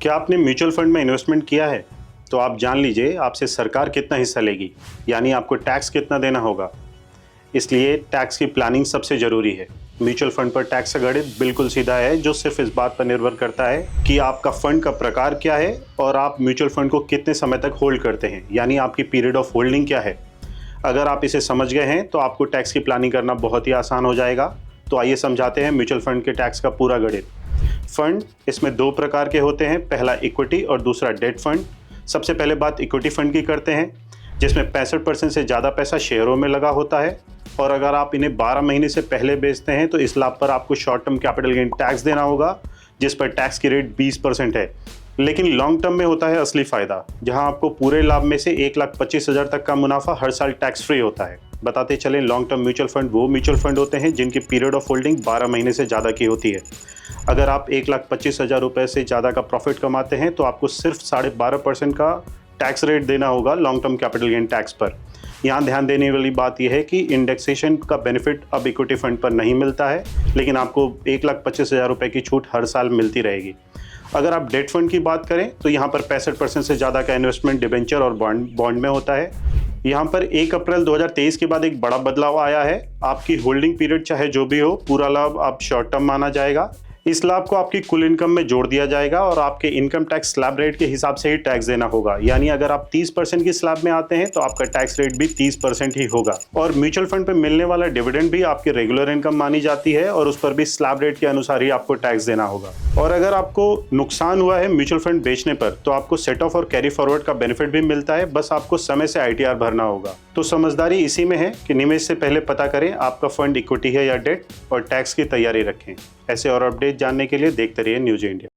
क्या आपने mutual fund में इन्वेस्टमेंट किया है? तो आप जान लीजिए आपसे सरकार कितना हिस्सा लेगी, यानी आपको टैक्स कितना देना होगा। इसलिए टैक्स की प्लानिंग सबसे ज़रूरी है। म्यूचुअल फंड पर टैक्स का गणित बिल्कुल सीधा है, जो सिर्फ इस बात पर निर्भर करता है कि आपका फंड का प्रकार क्या है और आप म्यूचुअल फंड को कितने समय तक होल्ड करते हैं, यानी आपकी पीरियड ऑफ होल्डिंग क्या है। अगर आप इसे समझ गए हैं तो आपको टैक्स की प्लानिंग करना बहुत ही आसान हो जाएगा। तो आइए समझाते हैं म्यूचुअल फंड के टैक्स का पूरा गणित। फंड इसमें दो प्रकार के होते हैं, पहला इक्विटी और दूसरा डेट फंड। सबसे पहले बात इक्विटी फंड की करते हैं, जिसमें 65% से ज़्यादा पैसा शेयरों में लगा होता है और अगर आप इन्हें 12 महीने से पहले बेचते हैं तो इस लाभ पर आपको short term capital gain tax देना होगा, जिस पर टैक्स की रेट 20% है। लेकिन लॉन्ग टर्म में होता है असली फ़ायदा, जहां आपको पूरे लाभ में से 1,25,000 तक का मुनाफा हर साल टैक्स फ्री होता है। बताते चलें, लॉन्ग टर्म म्यूचुअल फंड वो म्यूचुअल फंड होते हैं जिनकी पीरियड ऑफ होल्डिंग 12 महीने से ज़्यादा की होती है। अगर आप 1,25,000 रुपये से ज़्यादा का प्रॉफिट कमाते हैं तो आपको सिर्फ 12.5% का टैक्स रेट देना होगा long term capital gain tax पर। यहाँ ध्यान देने वाली बात यह है कि इंडेक्सेशन का बेनिफिट अब इक्विटी फंड पर नहीं मिलता है, लेकिन आपको 1,25,000 रुपये की छूट हर साल मिलती रहेगी। अगर आप डेट फंड की बात करें तो यहाँ पर 65% से ज़्यादा का इन्वेस्टमेंट डिबेंचर और बॉन्ड में होता है। यहाँ पर 1 अप्रैल 2023 के बाद एक बड़ा बदलाव आया है। आपकी होल्डिंग पीरियड चाहे जो भी हो, पूरा लाभ अब शॉर्ट टर्म माना जाएगा। इस लाभ को आपकी कुल इनकम में जोड़ दिया जाएगा और आपके इनकम टैक्स स्लैब रेट के हिसाब से ही टैक्स देना होगा। यानी अगर आप 30% की स्लैब में आते हैं तो आपका टैक्स रेट भी 30% ही होगा। और म्यूचुअल फंड पे मिलने वाला डिविडेंड भी आपकी रेगुलर इनकम मानी जाती है और उस पर भी स्लैब रेट के अनुसार ही आपको टैक्स देना होगा। और अगर आपको नुकसान हुआ है म्यूचुअल फंड बेचने पर तो आपको सेट ऑफ और कैरी फॉरवर्ड का बेनिफिट भी मिलता है, बस आपको समय से ITR भरना होगा। तो समझदारी इसी में है कि निवेश से पहले पता करें आपका फंड इक्विटी है या डेट, और टैक्स की तैयारी रखें। ऐसे और अपडेट जानने के लिए देखते रहिए न्यूज़ इंडिया।